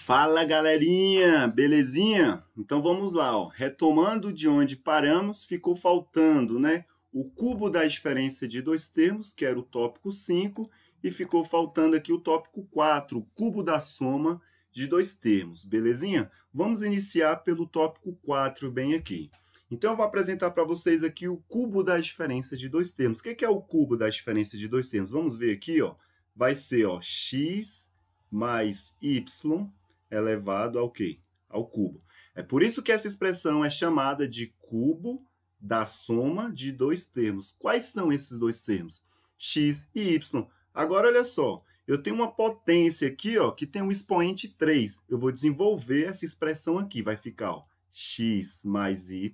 Fala, galerinha, belezinha? Então vamos lá, ó. Retomando de onde paramos, ficou faltando, né, o cubo da diferença de dois termos, que era o tópico 5, e ficou faltando aqui o tópico 4, o cubo da soma de dois termos, belezinha? Vamos iniciar pelo tópico 4 bem aqui. Então eu vou apresentar para vocês aqui o cubo da diferença de dois termos. O que é o cubo da diferença de dois termos? Vamos ver aqui, ó. Vai ser, ó, x mais y elevado ao quê? Ao cubo. É por isso que essa expressão é chamada de cubo da soma de dois termos. Quais são esses dois termos? X e y. Agora, olha só, eu tenho uma potência aqui, ó, que tem um expoente 3. Eu vou desenvolver essa expressão aqui. Vai ficar, ó, x mais y,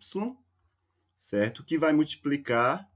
certo? Que vai multiplicar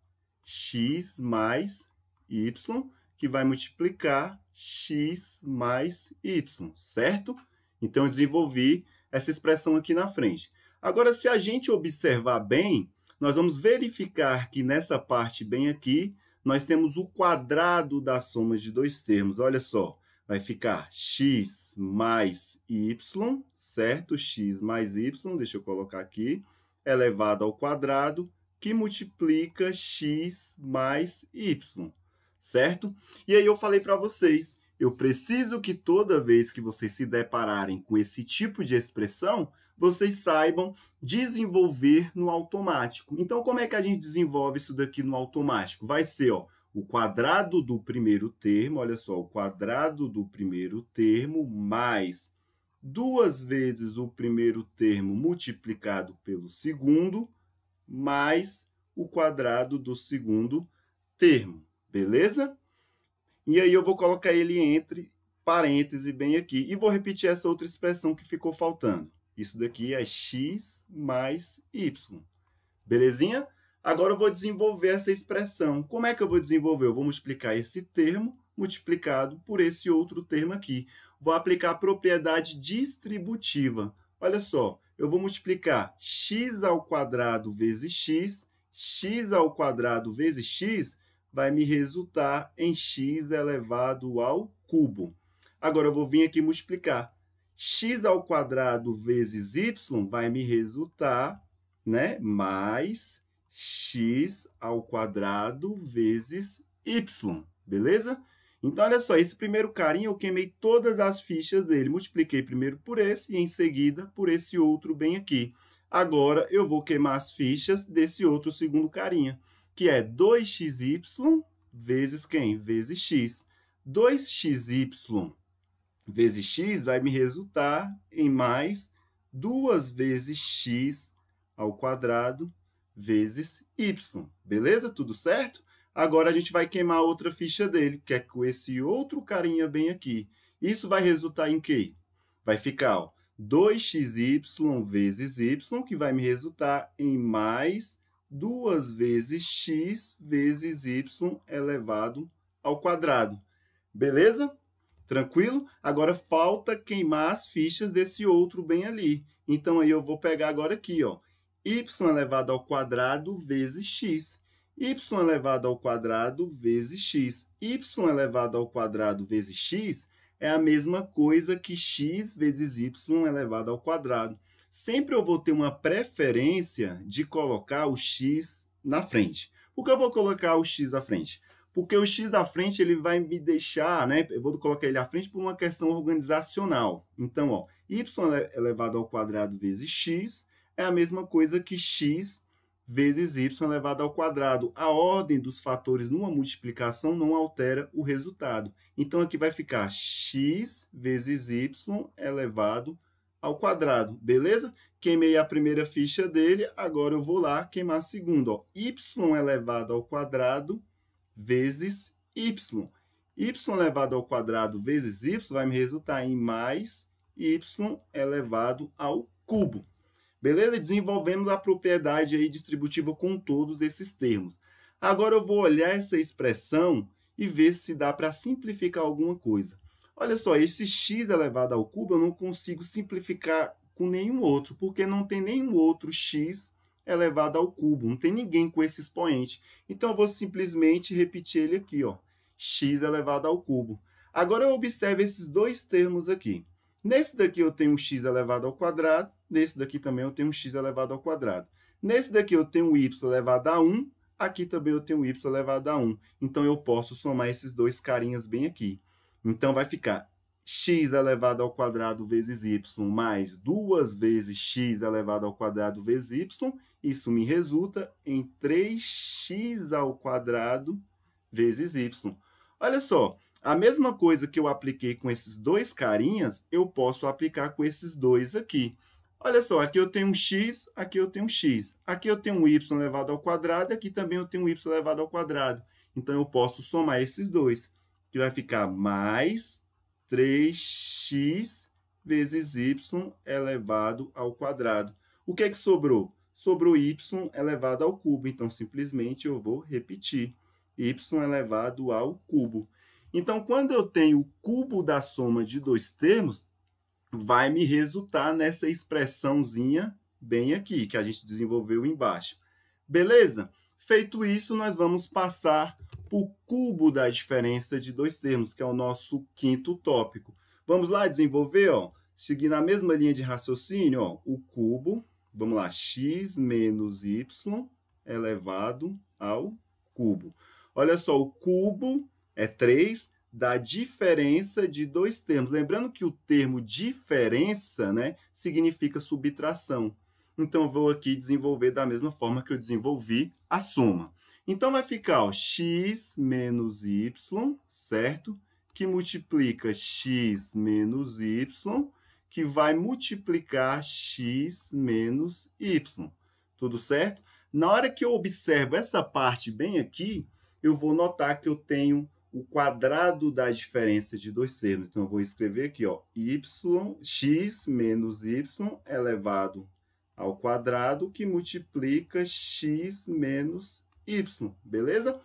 x mais y, que vai multiplicar x mais y, certo? Então, eu desenvolvi essa expressão aqui na frente. Agora, se a gente observar bem, nós vamos verificar que nessa parte bem aqui, nós temos o quadrado da soma de dois termos. Olha só, vai ficar x mais y, certo? X mais y, deixa eu colocar aqui, elevado ao quadrado, que multiplica x mais y, certo? E aí eu falei para vocês, eu preciso que toda vez que vocês se depararem com esse tipo de expressão, vocês saibam desenvolver no automático. Então, como é que a gente desenvolve isso daqui no automático? Vai ser, ó, o quadrado do primeiro termo, olha só, o quadrado do primeiro termo mais duas vezes o primeiro termo multiplicado pelo segundo, mais o quadrado do segundo termo, beleza? E aí eu vou colocar ele entre parênteses bem aqui. E vou repetir essa outra expressão que ficou faltando. Isso daqui é x mais y. Belezinha? Agora eu vou desenvolver essa expressão. Como é que eu vou desenvolver? Eu vou multiplicar esse termo multiplicado por esse outro termo aqui. Vou aplicar a propriedade distributiva. Olha só, eu vou multiplicar x ao quadrado vezes x ao quadrado vezes x, vai me resultar em x elevado ao cubo. Agora, eu vou vir aqui multiplicar. X ao quadrado vezes y vai me resultar, né, mais x ao quadrado vezes y, beleza? Então, olha só, esse primeiro carinha eu queimei todas as fichas dele. Multipliquei primeiro por esse e, em seguida, por esse outro bem aqui. Agora, eu vou queimar as fichas desse outro segundo carinha, que é 2xy vezes quem? Vezes x. 2xy vezes x vai me resultar em mais 2 vezes x ao quadrado vezes y. Beleza? Tudo certo? Agora, a gente vai queimar outra ficha dele, que é com esse outro carinha bem aqui. Isso vai resultar em quê? Vai ficar, ó, 2xy vezes y, que vai me resultar em mais 2 vezes x vezes y elevado ao quadrado. Beleza? Tranquilo? Agora, falta queimar as fichas desse outro bem ali. Então, aí eu vou pegar agora aqui, ó, y elevado ao quadrado vezes x. Y elevado ao quadrado vezes x. Y elevado ao quadrado vezes x é a mesma coisa que x vezes y elevado ao quadrado. Sempre eu vou ter uma preferência de colocar o x na frente. Por que eu vou colocar o x à frente? Porque o x à frente ele vai me deixar, né? Eu vou colocar ele à frente por uma questão organizacional. Então, ó, y elevado ao quadrado vezes x é a mesma coisa que x vezes y elevado ao quadrado. A ordem dos fatores numa multiplicação não altera o resultado. Então, aqui vai ficar x vezes y elevado ao quadrado, beleza? Queimei a primeira ficha dele, agora eu vou lá queimar a segunda, ó. Y elevado ao quadrado vezes y. Y elevado ao quadrado vezes y vai me resultar em mais y elevado ao cubo. Beleza? Desenvolvemos a propriedade aí distributiva com todos esses termos. Agora eu vou olhar essa expressão e ver se dá para simplificar alguma coisa. Olha só, esse x elevado ao cubo eu não consigo simplificar com nenhum outro, porque não tem nenhum outro x elevado ao cubo, não tem ninguém com esse expoente. Então, eu vou simplesmente repetir ele aqui, ó, x elevado ao cubo. Agora, eu observo esses dois termos aqui. Nesse daqui eu tenho um x elevado ao quadrado, nesse daqui também eu tenho um x elevado ao quadrado. Nesse daqui eu tenho um y elevado a 1, aqui também eu tenho um y elevado a 1. Então, eu posso somar esses dois carinhas bem aqui. Então, vai ficar x elevado ao quadrado vezes y mais 2 vezes x elevado ao quadrado vezes y. Isso me resulta em 3x ao quadrado vezes y. Olha só, a mesma coisa que eu apliquei com esses dois carinhas, eu posso aplicar com esses dois aqui. Olha só, aqui eu tenho um x, aqui eu tenho um x. Aqui eu tenho um y elevado ao quadrado, e aqui também eu tenho um y elevado ao quadrado. Então, eu posso somar esses dois, que vai ficar mais 3x vezes y elevado ao quadrado. O que é que sobrou? Sobrou y elevado ao cubo. Então, simplesmente eu vou repetir. Y elevado ao cubo. Então, quando eu tenho o cubo da soma de dois termos, vai me resultar nessa expressãozinha bem aqui, que a gente desenvolveu embaixo. Beleza? Feito isso, nós vamos passar para o cubo da diferença de dois termos, que é o nosso quinto tópico. Vamos lá desenvolver, ó, seguindo a mesma linha de raciocínio, ó, o cubo, vamos lá, x menos y elevado ao cubo. Olha só, o cubo é 3 da diferença de dois termos. Lembrando que o termo diferença, né, significa subtração. Então, eu vou aqui desenvolver da mesma forma que eu desenvolvi a soma. Então, vai ficar ó, x menos y, certo? Que multiplica x menos y, que vai multiplicar x menos y. Tudo certo? Na hora que eu observo essa parte bem aqui, eu vou notar que eu tenho o quadrado da diferença de dois termos. Então, eu vou escrever aqui, ó, x menos y elevado ao quadrado, que multiplica x menos y, beleza?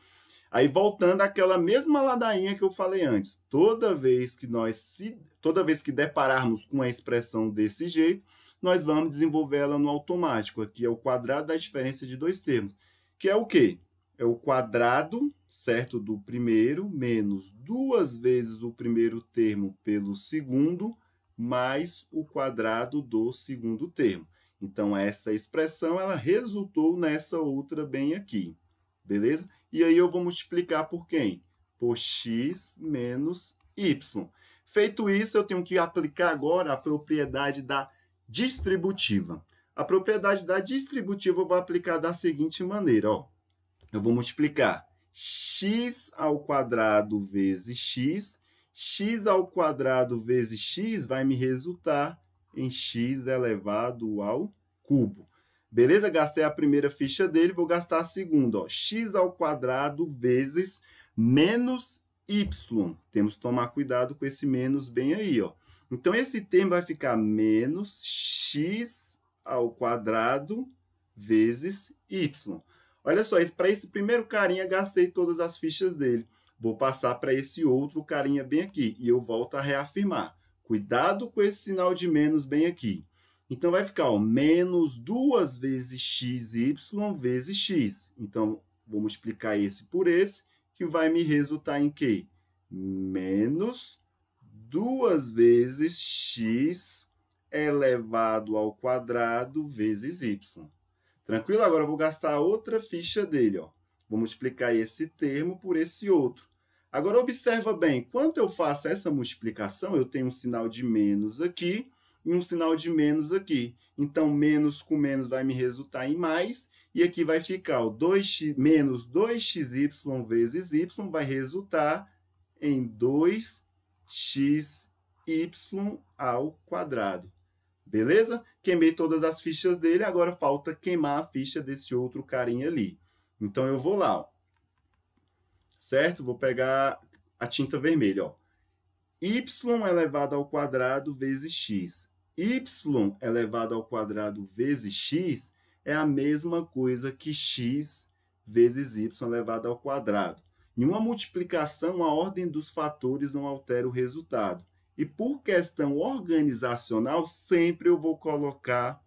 Aí, voltando àquela mesma ladainha que eu falei antes, toda vez que depararmos com a expressão desse jeito, nós vamos desenvolver ela no automático. Aqui é o quadrado da diferença de dois termos, que é o quê? É o quadrado, certo, do primeiro, menos 2 vezes o primeiro termo pelo segundo, mais o quadrado do segundo termo. Então, essa expressão, ela resultou nessa outra bem aqui, beleza? E aí, eu vou multiplicar por quem? Por x menos y. Feito isso, eu tenho que aplicar agora a propriedade da distributiva. A propriedade da distributiva eu vou aplicar da seguinte maneira, ó. Eu vou multiplicar x ao quadrado vezes x ao quadrado vezes x vai me resultar em x elevado ao cubo. Beleza? Gastei a primeira ficha dele, vou gastar a segunda. Ó. X ao quadrado vezes menos y. Temos que tomar cuidado com esse menos bem aí. Ó. Então, esse termo vai ficar menos x ao quadrado vezes y. Olha só, para esse primeiro carinha, gastei todas as fichas dele. Vou passar para esse outro carinha bem aqui. E eu volto a reafirmar. Cuidado com esse sinal de menos bem aqui. Então, vai ficar ó, menos 2 vezes xy vezes x. Então, vou multiplicar esse por esse, que vai me resultar em quê? Menos 2 vezes x elevado ao quadrado vezes y. Tranquilo? Agora, eu vou gastar outra ficha dele. Ó. Vou multiplicar esse termo por esse outro. Agora, observa bem, quando eu faço essa multiplicação, eu tenho um sinal de menos aqui e um sinal de menos aqui. Então, menos com menos vai me resultar em mais. E aqui vai ficar ó, menos 2xy vezes y vai resultar em 2xy ao quadrado. Beleza? Queimei todas as fichas dele, agora falta queimar a ficha desse outro carinha ali. Então, eu vou lá, ó. Certo? Vou pegar a tinta vermelha, ó. Y elevado ao quadrado vezes x. Y elevado ao quadrado vezes x é a mesma coisa que x vezes y elevado ao quadrado. Em uma multiplicação, a ordem dos fatores não altera o resultado. E por questão organizacional, sempre eu vou colocar,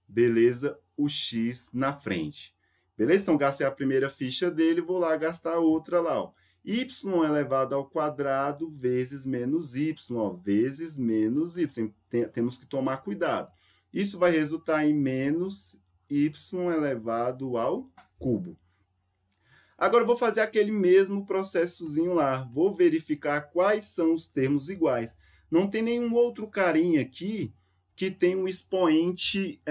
beleza, o x na frente. Beleza? Então, gastei a primeira ficha dele, vou lá gastar a outra lá. Ó. y elevado ao quadrado vezes menos y, ó, vezes menos y. Temos que tomar cuidado. Isso vai resultar em menos y elevado ao cubo. Agora, eu vou fazer aquele mesmo processozinho lá. Vou verificar quais são os termos iguais. Não tem nenhum outro carinha aqui que tem um expoente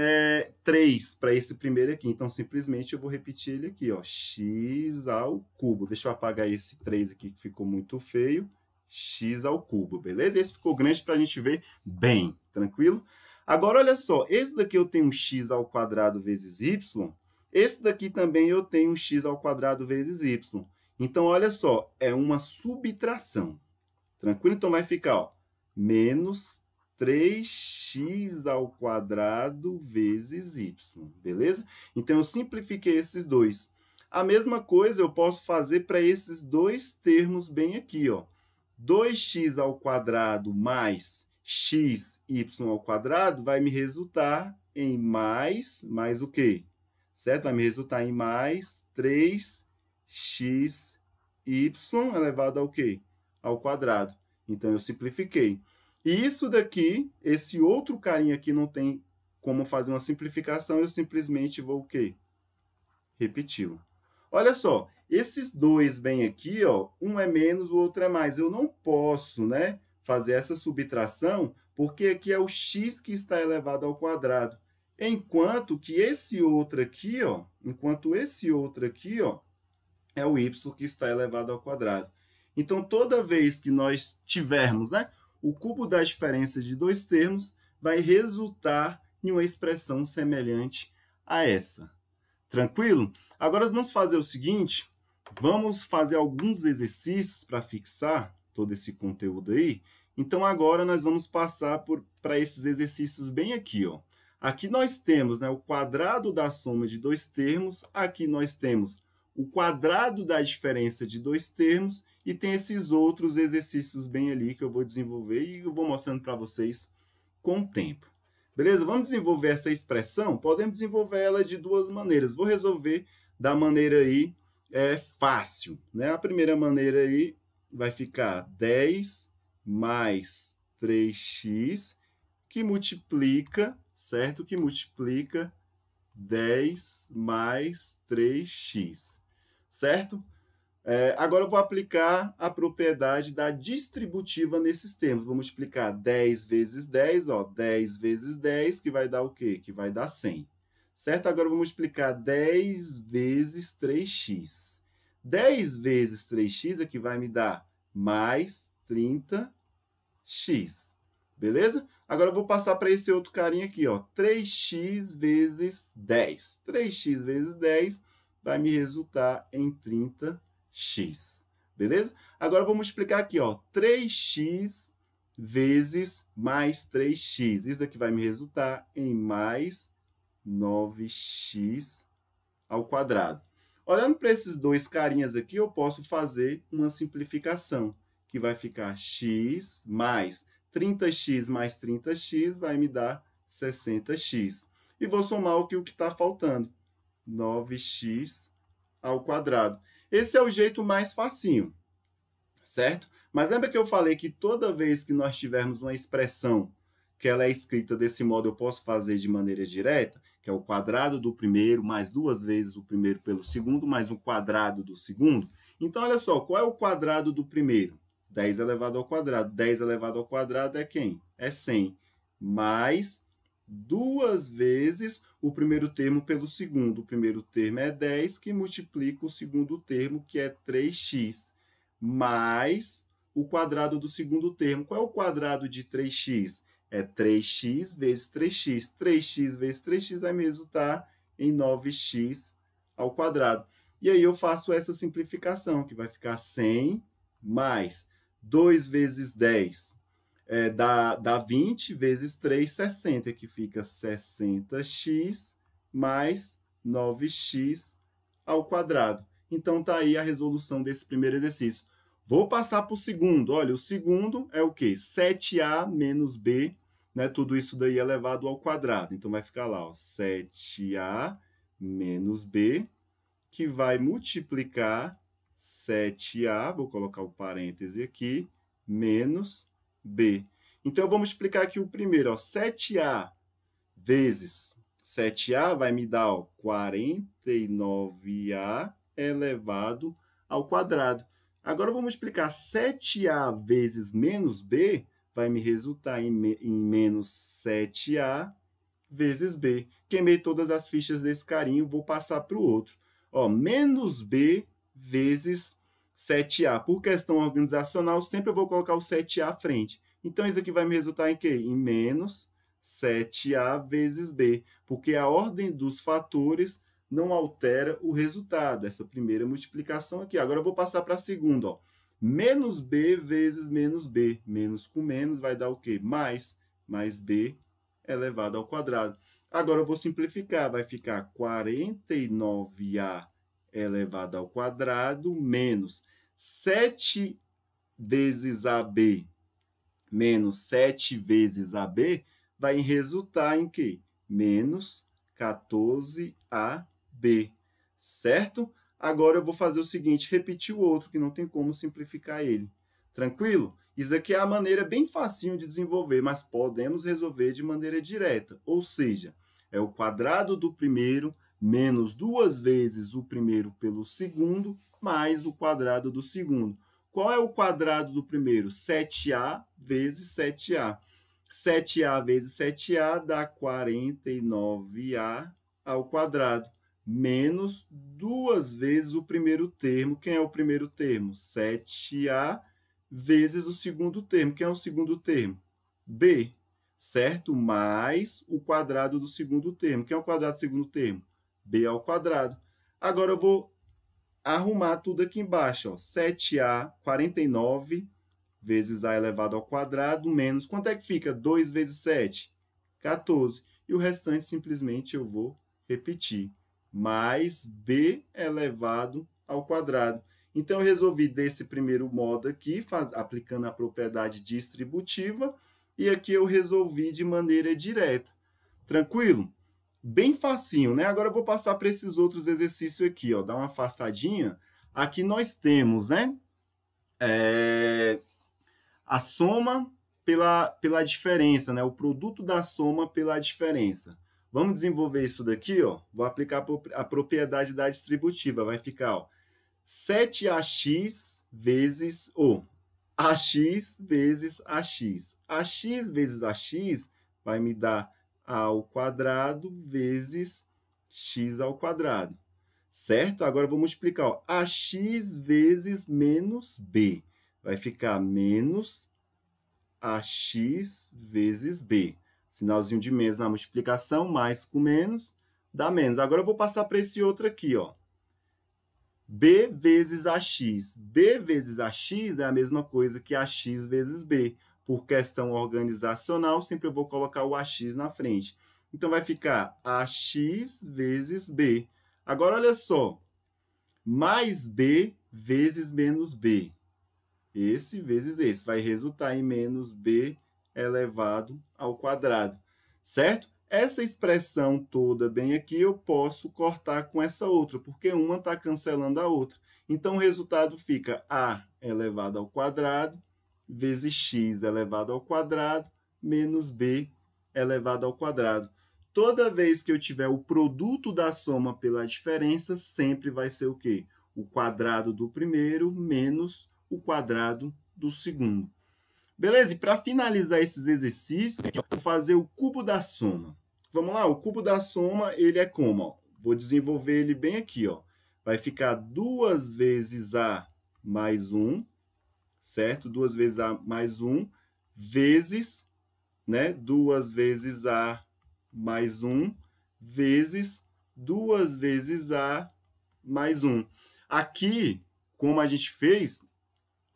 3 para esse primeiro aqui. Então, simplesmente, eu vou repetir ele aqui, ó, x ao cubo. Deixa eu apagar esse 3 aqui, que ficou muito feio. X ao cubo, beleza? Esse ficou grande para a gente ver bem, tranquilo? Agora, olha só, esse daqui eu tenho x ao quadrado vezes y. Esse daqui também eu tenho x ao quadrado vezes y. Então, olha só, é uma subtração. Tranquilo? Então, vai ficar, ó, menos 3x ao quadrado vezes y, beleza? Então, eu simplifiquei esses dois. A mesma coisa eu posso fazer para esses dois termos bem aqui, ó. 2x ao quadrado mais xy ao quadrado vai me resultar em mais o quê? Certo? Vai me resultar em mais 3xy elevado ao quê? Ao quadrado. Então, eu simplifiquei. E isso daqui, esse outro carinha aqui não tem como fazer uma simplificação, eu simplesmente vou o quê? Repeti-lo. Olha só, esses dois bem aqui, ó, um é menos, o outro é mais. Eu não posso, né, fazer essa subtração, porque aqui é o x que está elevado ao quadrado. Enquanto que esse outro aqui, ó, é o y que está elevado ao quadrado. Então, toda vez que nós tivermos, né, o cubo da diferença de dois termos, vai resultar em uma expressão semelhante a essa. Tranquilo? Agora, vamos fazer o seguinte, vamos fazer alguns exercícios para fixar todo esse conteúdo aí. Então, agora, nós vamos passar para esses exercícios bem aqui, ó. Aqui nós temos, né, o quadrado da soma de dois termos, aqui nós temos o quadrado da diferença de dois termos e tem esses outros exercícios bem ali que eu vou desenvolver e eu vou mostrando para vocês com o tempo. Beleza? Vamos desenvolver essa expressão? Podemos desenvolver ela de duas maneiras. Vou resolver da maneira aí fácil, né? A primeira maneira aí vai ficar 10 mais 3x, que multiplica, certo? Que multiplica 10 mais 3x, certo? Agora eu vou aplicar a propriedade da distributiva nesses termos. Vou multiplicar 10 vezes 10, ó, 10 vezes 10, que vai dar o quê? Que vai dar 100. Certo? Agora eu vou multiplicar 10 vezes 3x. 10 vezes 3x é que vai me dar mais 30x. Beleza? Agora eu vou passar para esse outro carinha aqui, ó, 3x vezes 10. 3x vezes 10 vai me resultar em 30x. Beleza? Agora eu vou multiplicar aqui, ó, 3x vezes mais 3x. Isso aqui vai me resultar em mais 9x ao quadrado. Olhando para esses dois carinhas aqui, eu posso fazer uma simplificação, que vai ficar x mais 30x mais 30x vai me dar 60x. E vou somar o que está faltando, 9x ao quadrado. Esse é o jeito mais facinho, certo? Mas lembra que eu falei que toda vez que nós tivermos uma expressão que ela é escrita desse modo, eu posso fazer de maneira direta, que é o quadrado do primeiro, mais duas vezes o primeiro pelo segundo, mais um quadrado do segundo. Então, olha só, qual é o quadrado do primeiro? 10 elevado ao quadrado. 10 elevado ao quadrado é quem? É 100. Mais duas vezes o primeiro termo pelo segundo. O primeiro termo é 10, que multiplica o segundo termo, que é 3x. Mais o quadrado do segundo termo. Qual é o quadrado de 3x? É 3x vezes 3x. 3x vezes 3x vai me resultar em 9x ao quadrado. E aí eu faço essa simplificação, que vai ficar 100 mais 2 vezes 10 dá 20, vezes 3, 60, que fica 60x mais 9x ao quadrado. Então, está aí a resolução desse primeiro exercício. Vou passar para o segundo. Olha, o segundo é o quê? 7a menos b, né? Tudo isso daí elevado ao quadrado. Então, vai ficar lá, ó, 7a menos b, que vai multiplicar 7A, vou colocar o parêntese aqui, menos B. Então, vamos explicar aqui o primeiro, ó, 7A vezes 7A vai me dar, ó, 49A elevado ao quadrado. Agora, vamos explicar 7A vezes menos B, vai me resultar em menos 7A vezes B. Queimei todas as fichas desse carinho, vou passar para o outro. Ó, menos B vezes 7A. Por questão organizacional, sempre eu vou colocar o 7A à frente. Então, isso aqui vai me resultar em quê? Em menos 7A vezes B, porque a ordem dos fatores não altera o resultado, essa primeira multiplicação aqui. Agora, eu vou passar para a segunda. Ó. Menos B vezes menos B. Menos com menos vai dar o quê? Mais B elevado ao quadrado. Agora, eu vou simplificar. Vai ficar 49A elevado ao quadrado menos 7 vezes AB menos 7 vezes AB vai resultar em quê? Menos 14AB, certo? Agora eu vou fazer o seguinte, repetir o outro, que não tem como simplificar ele. Tranquilo? Isso aqui é a maneira bem facinho de desenvolver, mas podemos resolver de maneira direta. Ou seja, é o quadrado do primeiro menos 2 vezes o primeiro pelo segundo, mais o quadrado do segundo. Qual é o quadrado do primeiro? 7A vezes 7A. 7A vezes 7A dá 49A ao quadrado, menos 2 vezes o primeiro termo. Quem é o primeiro termo? 7A vezes o segundo termo. Quem é o segundo termo? B, certo? Mais o quadrado do segundo termo. Quem é o quadrado do segundo termo? B ao quadrado. Agora eu vou arrumar tudo aqui embaixo. Ó. 7A, 49 vezes A elevado ao quadrado, menos... Quanto é que fica? 2 vezes 7? 14. E o restante, simplesmente, eu vou repetir. Mais B elevado ao quadrado. Então, eu resolvi desse primeiro modo aqui, aplicando a propriedade distributiva, e aqui eu resolvi de maneira direta. Tranquilo? Bem facinho, né? Agora eu vou passar para esses outros exercícios aqui, ó. Dá uma afastadinha. Aqui nós temos, né? A soma pela diferença, né? O produto da soma pela diferença. Vamos desenvolver isso daqui, ó. Vou aplicar a propriedade da distributiva. Vai ficar, ó, 7AX vezes, AX vezes AX. AX vezes AX vai me dar A ao quadrado vezes X ao quadrado. Certo? Agora, vamos multiplicar. Ó, AX vezes menos B. Vai ficar menos AX vezes B. Sinalzinho de menos na multiplicação, mais com menos, dá menos. Agora, eu vou passar para esse outro aqui, ó. B vezes AX. B vezes AX é a mesma coisa que AX vezes B. Por questão organizacional, sempre eu vou colocar o AX na frente. Então, vai ficar AX vezes B. Agora, olha só. Mais B vezes menos B. Esse vezes esse. Vai resultar em menos B elevado ao quadrado. Certo? Essa expressão toda bem aqui, eu posso cortar com essa outra, porque uma está cancelando a outra. Então, o resultado fica A elevado ao quadrado vezes X elevado ao quadrado menos B elevado ao quadrado. Toda vez que eu tiver o produto da soma pela diferença, sempre vai ser o quê? O quadrado do primeiro menos o quadrado do segundo. Beleza? E para finalizar esses exercícios, eu vou fazer o cubo da soma. Vamos lá? O cubo da soma, ele é como? Ó? Vou desenvolver ele bem aqui. Ó. Vai ficar 2 vezes A mais 1, certo? 2 vezes A mais 1, vezes, né? 2 vezes A mais 1, vezes 2 vezes A mais 1. Aqui, como a gente fez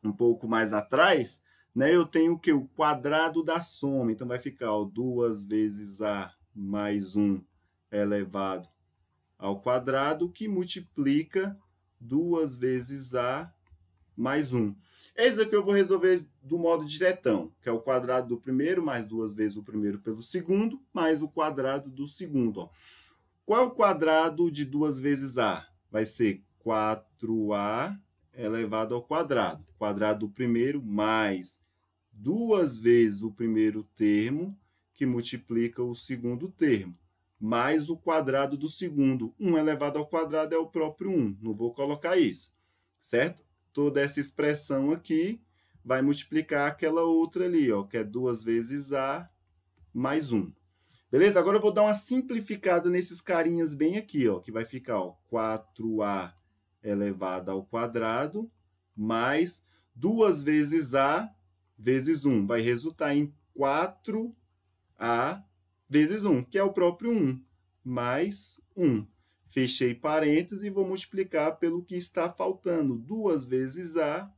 um pouco mais atrás, né, eu tenho o quê? O quadrado da soma. Então, vai ficar, ó, 2 vezes A mais 1 elevado ao quadrado, que multiplica 2 vezes A mais 1. Esse aqui eu vou resolver do modo diretão, que é o quadrado do primeiro, mais 2 vezes o primeiro pelo segundo, mais o quadrado do segundo. Ó. Qual é o quadrado de 2 vezes A? Vai ser 4A elevado ao quadrado. Quadrado do primeiro mais 2 vezes o primeiro termo, que multiplica o segundo termo, mais o quadrado do segundo. 1 elevado ao quadrado é o próprio 1. Não vou colocar isso, certo? Toda essa expressão aqui vai multiplicar aquela outra ali, ó, que é 2 vezes A mais 1. Beleza? Agora eu vou dar uma simplificada nesses carinhas bem aqui, ó, que vai ficar, ó, 4A elevado ao quadrado mais 2 vezes A vezes 1. Vai resultar em 4A vezes 1, que é o próprio 1, mais 1. Fechei parênteses e vou multiplicar pelo que está faltando. 2 vezes A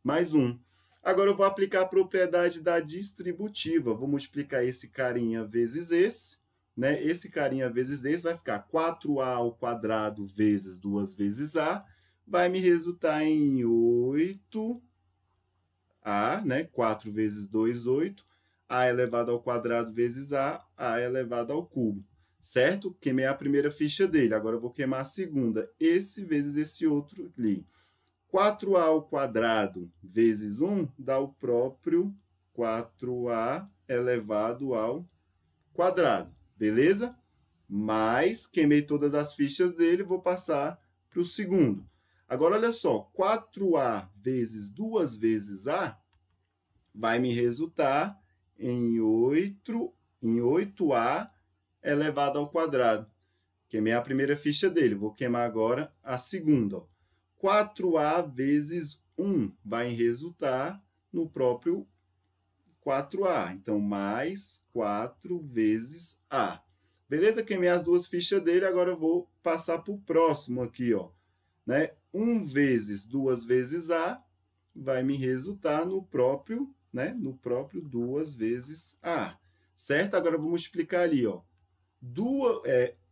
mais 1. Agora eu vou aplicar a propriedade da distributiva. Vou multiplicar esse carinha vezes esse, né? Esse carinha vezes esse vai ficar 4A ao quadrado vezes 2 vezes A. Vai me resultar em 8A, né? 4 vezes 2, 8. A elevado ao quadrado vezes A elevado ao cubo. Certo? Queimei a primeira ficha dele. Agora eu vou queimar a segunda. Esse vezes esse outro ali. 4A ao quadrado vezes 1 dá o próprio 4A elevado ao quadrado. Beleza? Mas queimei todas as fichas dele, vou passar para o segundo. Agora, olha só. 4A vezes 2 vezes A vai me resultar em 8A elevado ao quadrado. Queimei a primeira ficha dele. Vou queimar agora a segunda. Ó. 4A vezes 1 vai resultar no próprio 4A. Então, mais 4 vezes A. Beleza? Queimei as duas fichas dele. Agora eu vou passar para o próximo aqui, ó. Né? 1 vezes 2 vezes A vai me resultar no próprio, né? No próprio 2 vezes A. Certo? Agora eu vou multiplicar ali, ó.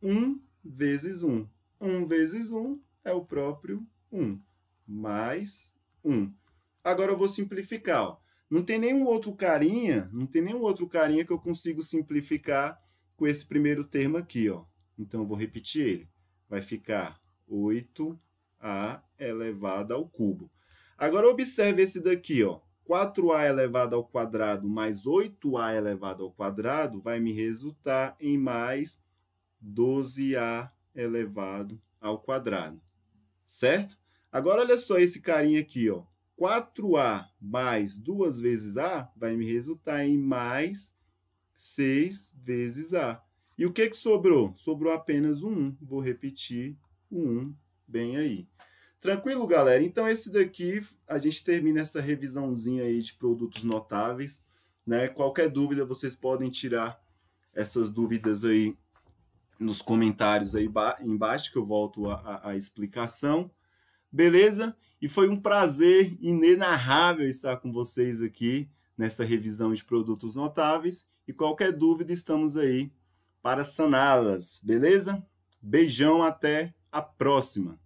1 vezes 1. 1 vezes 1 é o próprio 1, mais 1. Agora eu vou simplificar. Ó. Não tem nenhum outro carinha que eu consigo simplificar com esse primeiro termo aqui. Ó. Então, eu vou repetir ele. Vai ficar 8A elevado ao cubo. Agora, observe esse daqui. Ó. 4A elevado ao quadrado mais 8A elevado ao quadrado vai me resultar em mais 12A elevado ao quadrado. Certo? Agora, olha só esse carinha aqui, ó. 4A mais 2 vezes A vai me resultar em mais 6 vezes A. E o que sobrou? Sobrou apenas o 1. Vou repetir o 1 bem aí. Tranquilo, galera? Então, esse daqui, a gente termina essa revisãozinha aí de produtos notáveis. Né? Qualquer dúvida, vocês podem tirar essas dúvidas aí nos comentários aí embaixo, que eu volto a explicação. Beleza? E foi um prazer inenarrável estar com vocês aqui nessa revisão de produtos notáveis. E qualquer dúvida, estamos aí para saná-las. Beleza? Beijão, até a próxima!